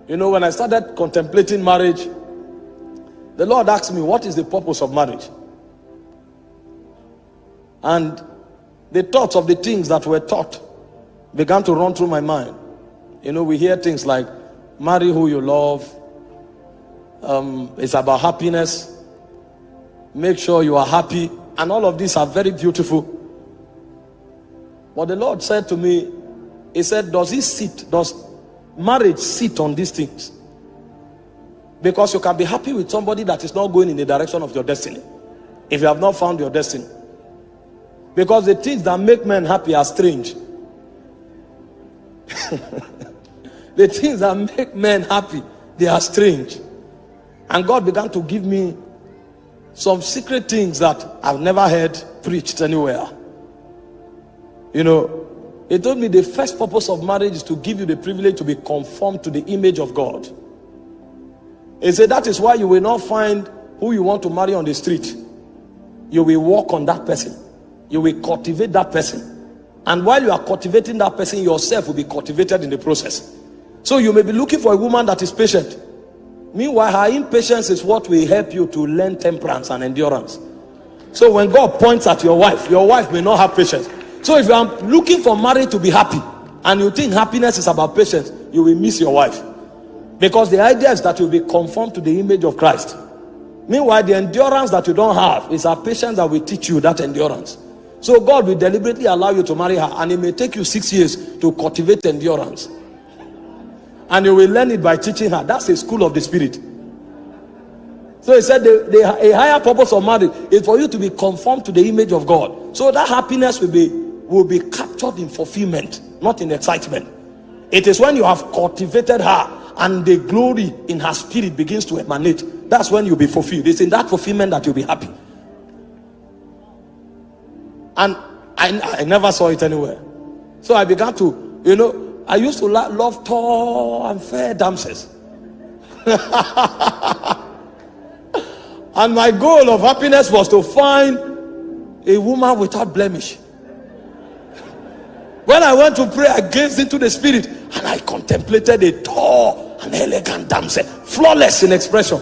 You know, when I started contemplating marriage, the Lord asked me, what is the purpose of marriage? And the thoughts of the things that were taught began to run through my mind. You know, we hear things like, marry who you love. It's about happiness. Make sure you are happy. And all of these are very beautiful. But the Lord said to me, he said, does marriage sit on these things? Because you can be happy with somebody that is not going in the direction of your destiny, if you have not found your destiny. Because the things that make men happy are strange. The things that make men happy, they are strange. And God began to give me some secret things that I've never heard preached anywhere. You know, he told me the first purpose of marriage is to give you the privilege to be conformed to the image of God. He said that is why you will not find who you want to marry on the street. You will walk on that person. You will cultivate that person. And while you are cultivating that person, yourself will be cultivated in the process. So you may be looking for a woman that is patient. Meanwhile, her impatience is what will help you to learn temperance and endurance. So when God points at your wife may not have patience. So if you are looking for marriage to be happy, and you think happiness is about patience, you will miss your wife. Because the idea is that you'll be conformed to the image of Christ. Meanwhile, the endurance that you don't have is our patience that will teach you that endurance. So God will deliberately allow you to marry her, and it may take you 6 years to cultivate endurance. And you will learn it by teaching her. That's a school of the spirit. So he said a higher purpose of marriage is for you to be conformed to the image of God. So that happiness will be captured in fulfillment, not in excitement. It is when you have cultivated her and the glory in her spirit begins to emanate, that's when you'll be fulfilled. It's in that fulfillment that you'll be happy. And I never saw it anywhere. So I began to, you know, I used to love tall and fair damsels. And my goal of happiness was to find a woman without blemish. When I went to pray, I gazed into the spirit and I contemplated a tall and elegant damsel, flawless in expression.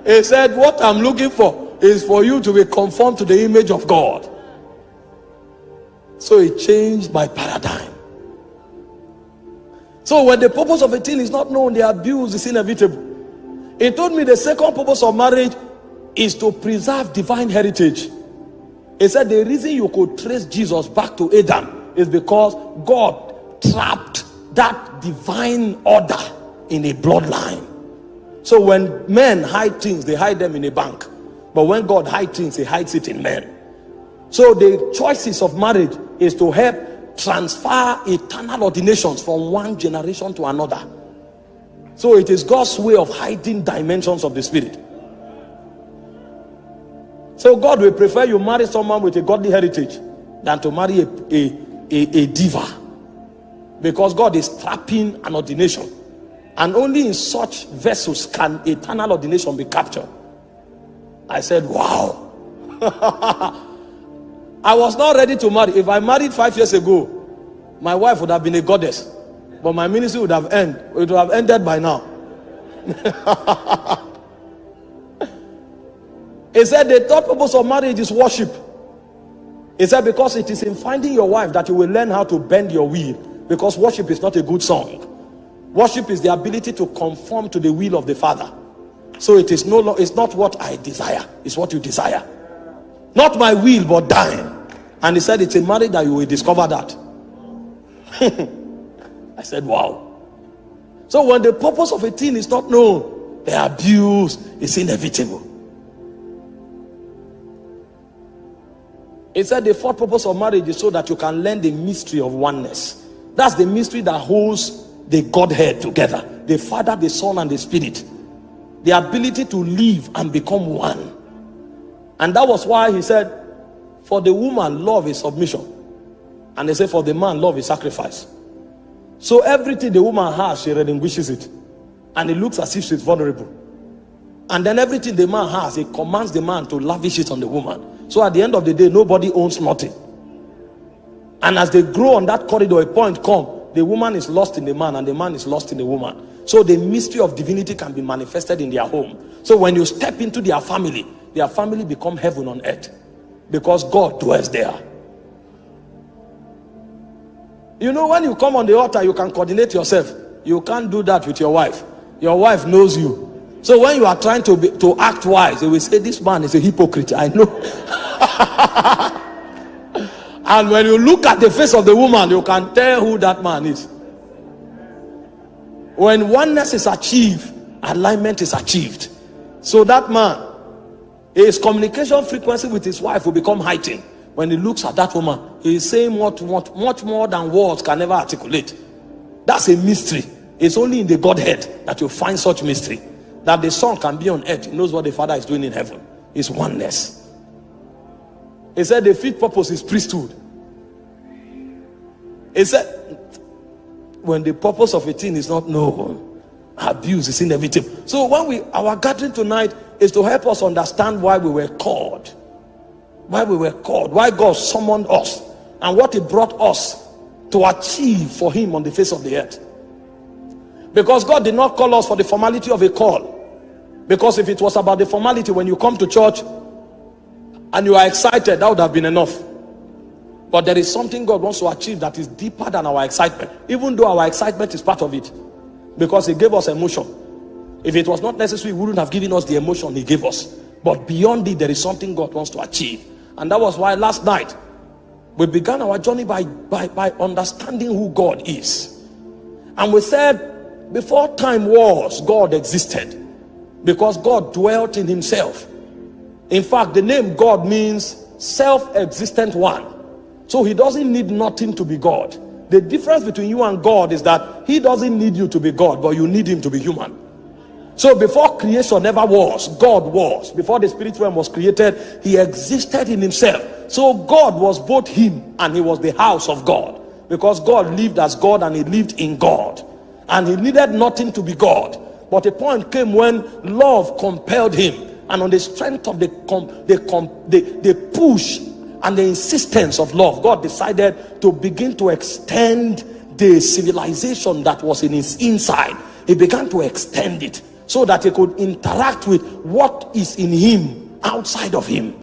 He said, what I'm looking for is for you to be conformed to the image of God. So it changed my paradigm. So when the purpose of a thing is not known, the abuse is inevitable. He told me the second purpose of marriage is to preserve divine heritage. He said the reason you could trace Jesus back to Adam is because God trapped that divine order in a bloodline. So when men hide things, they hide them in a bank. But when God hides things, he hides it in men. So the choices of marriage is to help transfer eternal ordinations from one generation to another. So it is God's way of hiding dimensions of the spirit. So God will prefer you marry someone with a godly heritage than to marry a diva, because God is trapping an ordination, and only in such vessels can eternal ordination be captured. I said, wow. I was not ready to marry. If I married 5 years ago, my wife would have been a goddess, but my ministry would have ended. It would have ended by now. He said the third purpose of marriage is worship. He said because it is in finding your wife that you will learn how to bend your will, because worship is not a good song. Worship is the ability to conform to the will of the Father. So it is it's not what I desire, it's what you desire. Not my will, but thine. And he said it's in marriage that you will discover that. I said, wow. So when the purpose of a thing is not known, the abuse is inevitable. He said the fourth purpose of marriage is so that you can learn the mystery of oneness. That's the mystery that holds the Godhead together. The Father, the Son, and the Spirit. The ability to live and become one. And that was why he said, for the woman, love is submission. And they say for the man, love is sacrifice. So everything the woman has, she relinquishes it. And it looks as if she's vulnerable. And then everything the man has, he commands the man to lavish it on the woman. So at the end of the day, nobody owns nothing. And as they grow on that corridor, a point comes the woman is lost in the man and the man is lost in the woman. So the mystery of divinity can be manifested in their home. So when you step into their family become heaven on earth, because God dwells there. You know, when you come on the altar, you can coordinate yourself. You can't do that with your wife. Your wife knows you. So when you are trying to act wise, they will say, this man is a hypocrite. I know. And when you look at the face of the woman, you can tell who that man is. When oneness is achieved, alignment is achieved. So that man, his communication frequency with his wife will become heightened. When he looks at that woman, he is saying much more than words can ever articulate. That's a mystery. It's only in the Godhead that you find such mystery. That the Son can be on earth. He knows what the Father is doing in heaven. It's oneness. He said the fifth purpose is priesthood. He said when the purpose of a thing is not known, abuse is inevitable. So when our gathering tonight is to help us understand why we were called. Why God summoned us, and what He brought us to achieve for Him on the face of the earth. Because God did not call us for the formality of a call. Because if it was about the formality, when you come to church and you are excited, that would have been enough. But there is something God wants to achieve that is deeper than our excitement, even though our excitement is part of it, because He gave us emotion. If it was not necessary, He wouldn't have given us the emotion He gave us. But beyond it, there is something God wants to achieve. And that was why last night we began our journey by understanding who God is. And we said, before time was, God existed, because God dwelt in Himself. In fact, the name God means self-existent one. So He doesn't need nothing to be God. The difference between you and God is that He doesn't need you to be God, but you need Him to be human. So before creation ever was, God was. Before the spirit realm was created, He existed in Himself. So God was both Him and He was the house of God, because God lived as God and He lived in God, and He needed nothing to be God. But a point came when love compelled Him, and on the strength of the push and the insistence of love, God decided to begin to extend the civilization that was in His inside. He began to extend it so that He could interact with what is in Him outside of Him.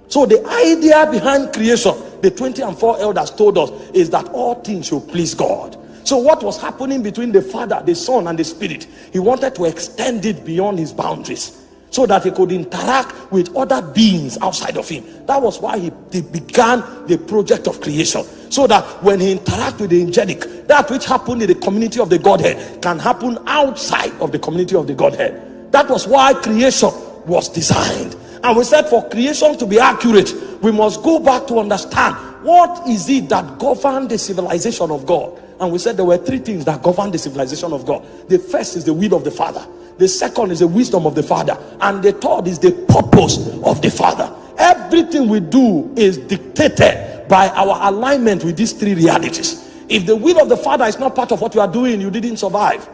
So the idea behind creation, the 24 elders told us, is that all things should please God. So what was happening between the Father, the Son, and the Spirit, He wanted to extend it beyond His boundaries, so that He could interact with other beings outside of Him. That was why He began the project of creation, so that when He interacts with the angelic, that which happened in the community of the Godhead can happen outside of the community of the Godhead. That was why creation was designed. And we said, for creation to be accurate, we must go back to understand what is it that governed the civilization of God. And we said there were three things that govern the civilization of God. The first is the will of the Father. The second is the wisdom of the Father. And the third is the purpose of the Father. Everything we do is dictated by our alignment with these three realities. If the will of the Father is not part of what you are doing, you didn't survive.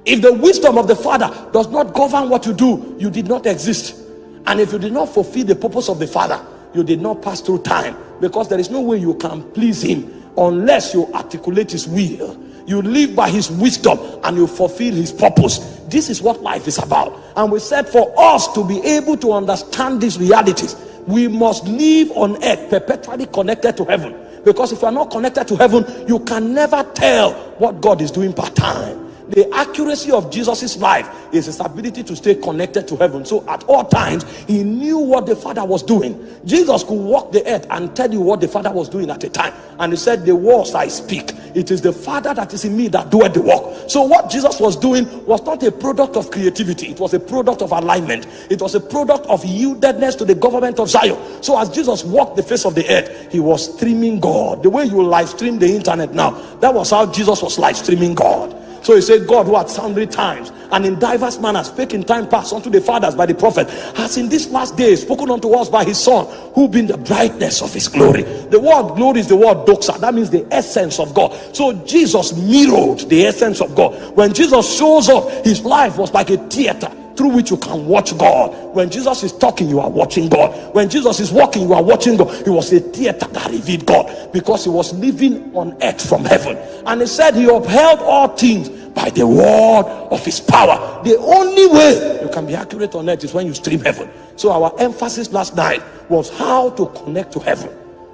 If the wisdom of the Father does not govern what you do, you did not exist. And if you did not fulfill the purpose of the Father, you did not pass through time, because there is no way you can please Him unless you articulate His will. You live by His wisdom and you fulfill His purpose. This is what life is about. And we said, for us to be able to understand these realities, we must live on earth perpetually connected to heaven. Because if you are not connected to heaven, you can never tell what God is doing part time. The accuracy of Jesus's life is His ability to stay connected to heaven. So at all times, He knew what the Father was doing. Jesus could walk the earth and tell you what the Father was doing at a time. And He said, the words I speak, it is the Father that is in me that doeth the work. So what Jesus was doing was not a product of creativity. It was a product of alignment. It was a product of yieldedness to the government of Zion. So as Jesus walked the face of the earth, He was streaming God. The way you live stream the internet now, that was how Jesus was live streaming God. So He said, God, who at sundry times and in diverse manners spake in time past unto the fathers by the prophet, has in this last day spoken unto us by His Son, who being the brightness of His glory. The word glory is the word doxa. That means the essence of God. So Jesus mirrored the essence of God. When Jesus shows up, His life was like a theater. through which you can watch God. When Jesus is talking, you are watching God. When Jesus is walking, you are watching God. It was a theater that revealed God, because he was living on earth from heaven. And he said he upheld all things by the word of his power. The only way you can be accurate on earth is when you stream heaven. So our emphasis last night was how to connect to heaven.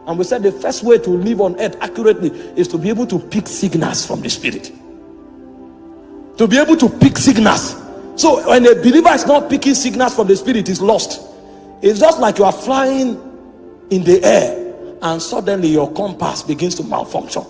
And we said the first way to live on earth accurately is to be able to pick signals from the Spirit. To be able to pick signals. So when a believer is not picking signals from the Spirit, he's lost. It's just like you are flying in the air and suddenly your compass begins to malfunction.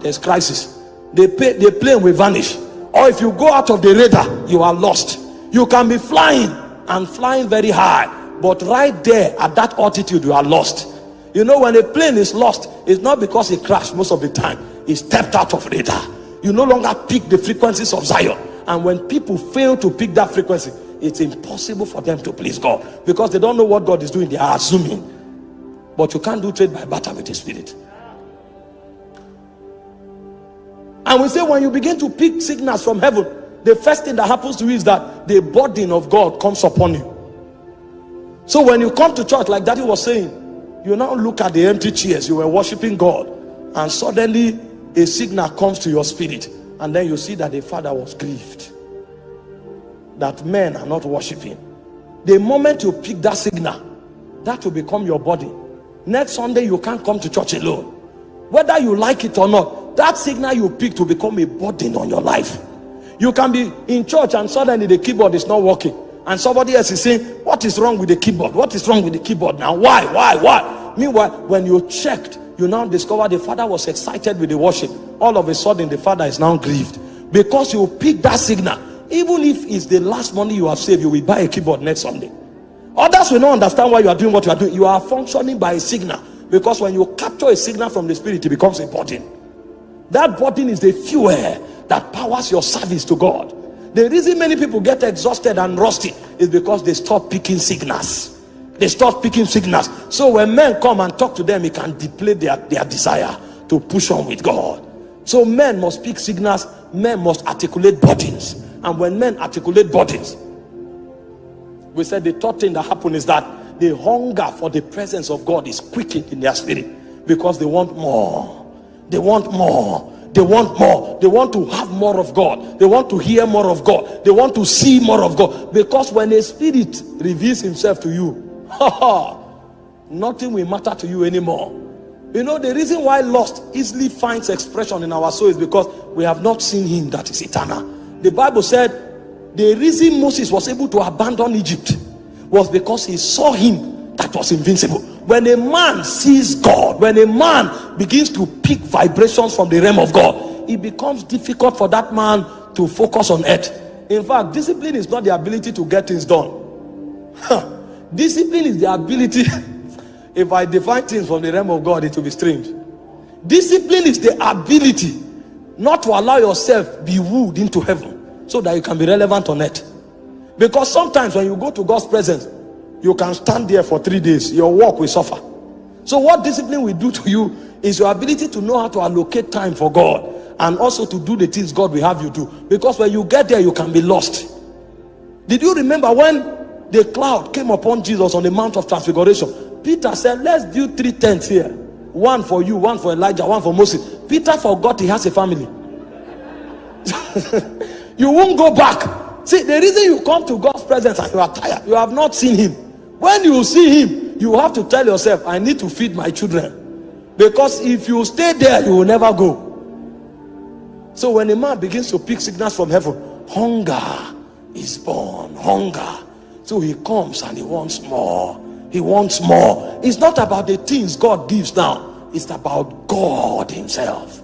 There's crisis. The plane will vanish. Or if you go out of the radar, you are lost. You can be flying and flying very high, but right there at that altitude you are lost. You know, when a plane is lost, it's not because it crashed. Most of the time it stepped out of radar. You no longer pick the frequencies of Zion. And when people fail to pick that frequency, it's impossible for them to please God, because they don't know what God is doing. They are assuming. But you can't do trade by barter with the Spirit. And we say when you begin to pick signals from heaven, the first thing that happens to you is that the burden of God comes upon you. So when you come to church, like Daddy was saying, you now look at the empty chairs. You were worshiping God, and suddenly a signal comes to your spirit, and then you see that the Father was grieved that men are not worshiping. The moment you pick that signal, that will become your body. Next Sunday you can't come to church alone, whether you like it or not. That signal you picked will become a burden on your life. You can be in church and suddenly the keyboard is not working, and somebody else is saying, what is wrong with the keyboard? What is wrong with the keyboard now? Why? Meanwhile, when you checked, you now discover the Father was excited with the worship. All of a sudden the Father is now grieved, because you picked that signal. Even if it's the last money you have saved, you will buy a keyboard next Sunday. Others will not understand why you are doing what you are doing. You are functioning by a signal, because when you capture a signal from the Spirit, it becomes a burden. That burden is the fuel that powers your service to God. The reason many people get exhausted and rusty is because they stop picking signals. They stop picking signals. So when men come and talk to them, it can deplete their desire to push on with God. So men must pick signals. Men must articulate burdens. And when men articulate burdens, we said the third thing that happened is that the hunger for the presence of God is quickened in their spirit, because they want more. They want more. They want more. They want to have more of God. They want to hear more of God. They want to see more of God. Because when a spirit reveals himself to you, nothing will matter to you anymore. You know, the reason why lust easily finds expression in our soul is because we have not seen him that is eternal. The Bible said the reason Moses was able to abandon Egypt was because he saw him that was invincible. When a man sees God, when a man begins to pick vibrations from the realm of God, it becomes difficult for that man to focus on earth. In fact, discipline is not the ability to get things done. Discipline is the ability. If I define things from the realm of God, it will be strange. Discipline is the ability not to allow yourself be wooed into heaven, so that you can be relevant on earth. Because sometimes when you go to God's presence, you can stand there for 3 days. Your work will suffer. So what discipline will do to you is your ability to know how to allocate time for God, and also to do the things God will have you do. Because when you get there, you can be lost. Did you remember when the cloud came upon Jesus on the Mount of Transfiguration? Peter said, let's build 3 tents here. One for you, one for Elijah, one for Moses. Peter forgot he has a family. You won't go back. See, the reason you come to God's presence and you are tired, you have not seen him. When you see him, you have to tell yourself, I need to feed my children. Because if you stay there, you will never go. So when a man begins to pick signals from heaven, hunger is born. Hunger. So he comes and he wants more. He wants more. It's not about the things God gives now. It's about God himself.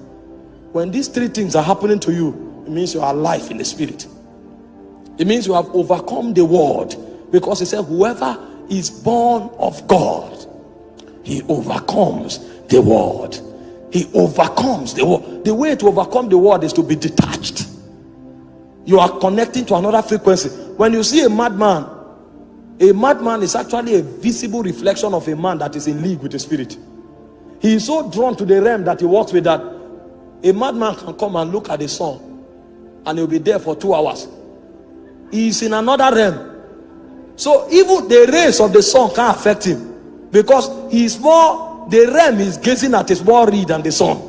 When these 3 things are happening to you, it means you are alive in the Spirit. It means you have overcome the world. Because he said, whoever is born of God, he overcomes the world. He overcomes the world. The way to overcome the world is to be detached. You are connecting to another frequency. When you see a madman is actually a visible reflection of a man that is in league with the Spirit. He is so drawn to the realm that he walks with, that a madman can come and look at the sun and he'll be there for 2 hours. He is in another realm. So even the rays of the sun can't affect him, because he's more, the realm is gazing at is more real than the sun.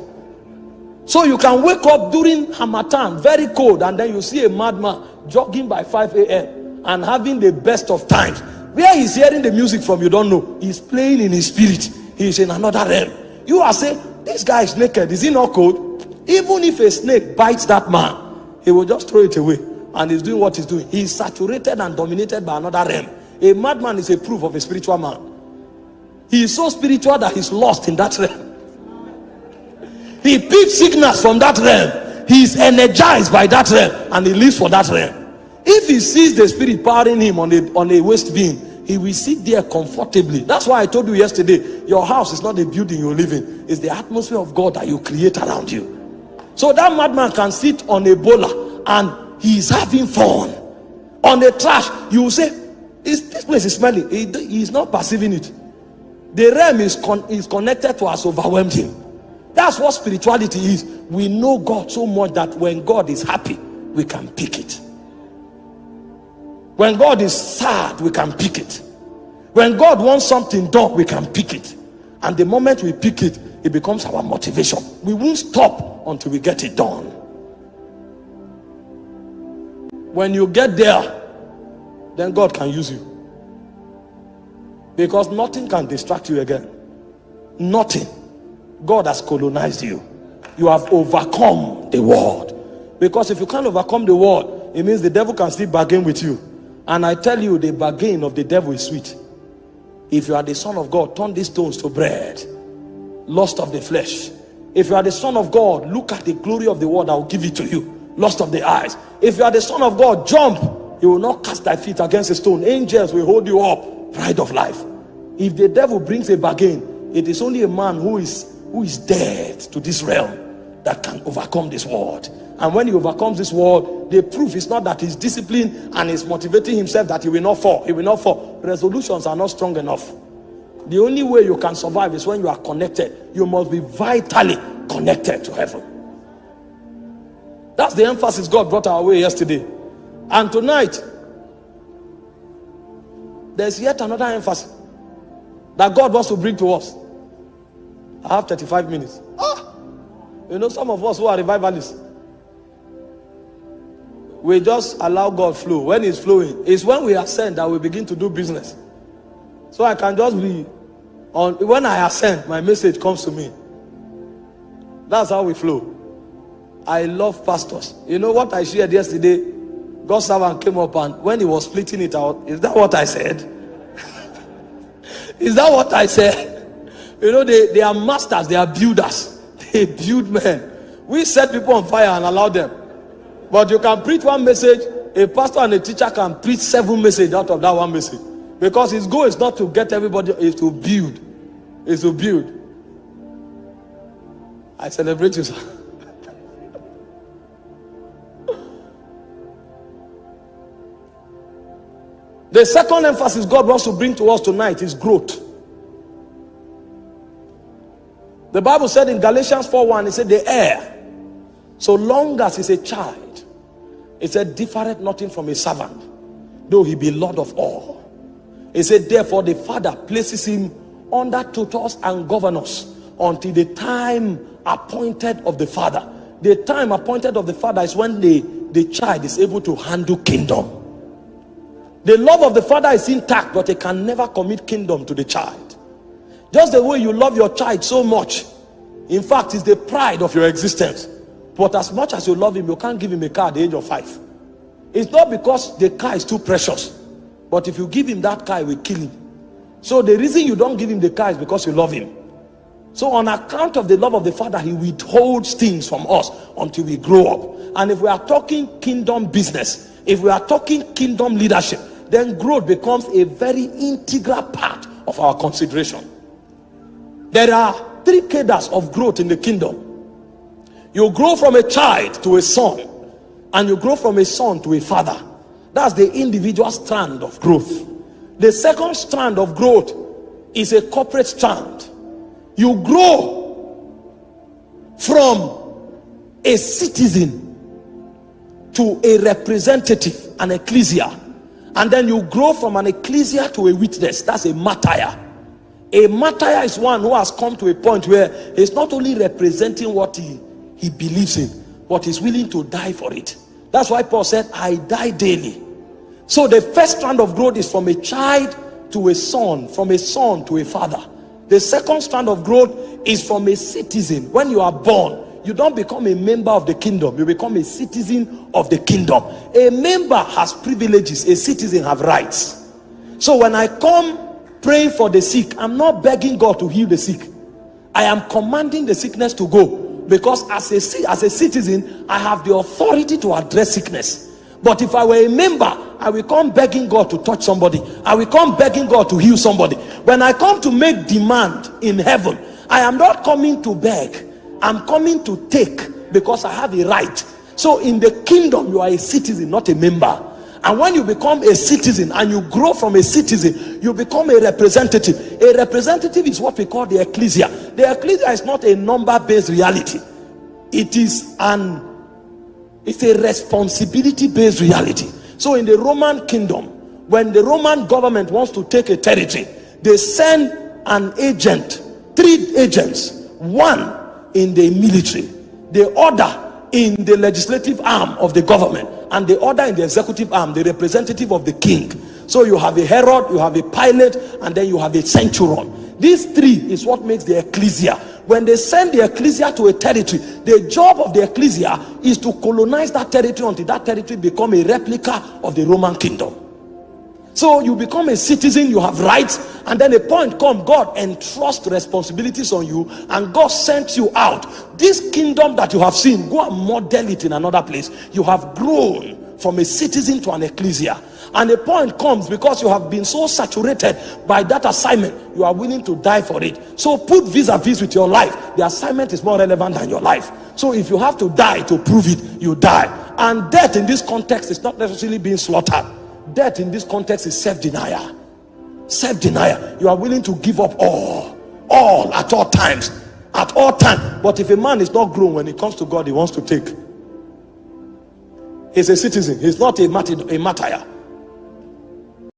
So you can wake up during Harmattan, very cold, and then you see a madman jogging by 5 a.m. and having the best of times. Where he's hearing the music from, you don't know. He's playing in his spirit. He's in another realm. You are saying, this guy is naked. Is he not cold? Even if a snake bites that man, he will just throw it away. And he's doing what he's doing. He's saturated and dominated by another realm. A madman is a proof of a spiritual man. He is so spiritual that he's lost in that realm. He picks signals from that realm. He is energized by that realm, and he lives for that realm. If he sees the spirit powering him on a waste bin, he will sit there comfortably. That's why I told you yesterday, your house is not a building you live in. It's the atmosphere of God that you create around you. So that madman can sit on a bowler and he's having fun. On the trash, you will say, this place is smelling. He's not perceiving it. The realm is connected to us, overwhelmed him. That's what spirituality is. We know God so much that when God is happy, we can pick it. When God is sad, we can pick it. When God wants something done, we can pick it. And the moment we pick it, it becomes our motivation. We won't stop until we get it done. When you get there, then God can use you. Because nothing can distract you again. Nothing. God has colonized you. You have overcome the world. Because if you can't overcome the world, it means the devil can still bargain with you. And I tell you, the bargain of the devil is sweet. If you are the son of God, turn these stones to bread. Lust of the flesh. If you are the son of God, look at the glory of the world, I will give it to you. Lust of the eyes. If you are the son of God, jump. You will not cast thy feet against a stone. Angels will hold you up. Pride of life. If the devil brings a bargain, it is only a man who is dead to this realm that can overcome this world. And when he overcomes this world, the proof is not that he's disciplined and he's motivating himself that he will not fall. He will not fall. Resolutions are not strong enough. The only way you can survive is when you are connected. You must be vitally connected to heaven. That's the emphasis God brought our way yesterday. And tonight, there's yet another emphasis that God wants to bring to us. I have 35 minutes. You know, some of us who are revivalists, we just allow God flow. When he's flowing, it's when we ascend that we begin to do business. So I can just be on. When I ascend, my message comes to me. That's how we flow. I love pastors. You know what I shared yesterday? God's servant came up, and when he was splitting it out, is that what I said? Is that what I said? You know, they are masters, they are builders. They build men. We set people on fire and allow them. But you can preach one message, a pastor and a teacher can preach 7 messages out of that one message. Because his goal is not to get everybody, it's to build. It's to build. I celebrate you, sir. The second emphasis God wants to bring to us tonight is growth. The Bible said in Galatians 4:1, it said the heir, so long as he's a child, it said differeth nothing from a servant, though he be Lord of all. It said therefore the father places him under tutors and governors until the time appointed of the father. The time appointed of the father is when the child is able to handle kingdom. The love of the father is intact, but he can never commit kingdom to the child. Just the way you love your child so much, in fact, it's the pride of your existence. But as much as you love him, you can't give him a car at the age of 5. It's not because the car is too precious, but if you give him that car, it will kill him. So the reason you don't give him the car is because you love him. So on account of the love of the father, he withholds things from us until we grow up. And if we are talking kingdom business, if we are talking kingdom leadership, then growth becomes a very integral part of our consideration. There are 3 cadres of growth in the kingdom. You grow from a child to a son, and you grow from a son to a father. That's the individual strand of growth. The second strand of growth is a corporate strand. You grow from a citizen to a representative, an ecclesia, and then you grow from an ecclesia to a witness. That's a martyr. A martyr is one who has come to a point where he's not only representing what he believes in, but he's willing to die for it. That's why Paul said, I die daily. So the first strand of growth is from a child to a son, from a son to a father. The second strand of growth is from a citizen. When you are born, you don't become a member of the kingdom, you become a citizen of the kingdom. A member has privileges, a citizen have rights. So when I come praying for the sick, I'm not begging God to heal the sick. I am commanding the sickness to go, because as a citizen, I have the authority to address sickness. But if I were a member, I will come begging God to touch somebody. I will come begging God to heal somebody. When I come to make demand in heaven, I am not coming to beg. I'm coming to take, because I have a right. So in the kingdom, you are a citizen, not a member. And when you become a citizen and you grow from a citizen, you become a representative. A representative is what we call the ecclesia. The ecclesia is not a number-based reality. It's a responsibility-based reality. So in the Roman kingdom, when the Roman government wants to take a territory, they send an agent, 3 agents, one in the military, the other in the legislative arm of the government, and the other in the executive arm, the representative of the king. So you have a herald, you have a pilot, and then you have a centurion. These 3 is what makes the ecclesia. When they send the ecclesia to a territory, the job of the ecclesia is to colonize that territory until that territory become a replica of the Roman kingdom. So you become a citizen, you have rights, and then a point comes, God entrusts responsibilities on you, and God sends you out. This kingdom that you have seen, go and model it in another place. You have grown from a citizen to an ecclesia, and a point comes, because you have been so saturated by that assignment, you are willing to die for it. So put vis-a-vis with your life. The assignment is more relevant than your life. So if you have to die to prove it, you die. And death in this context is not necessarily being slaughtered. Death in this context is self-denial. Self-denial. You are willing to give up all at all times. At all times. But if a man is not grown, when it comes to God, he wants to take. He's a citizen. He's not a martyr.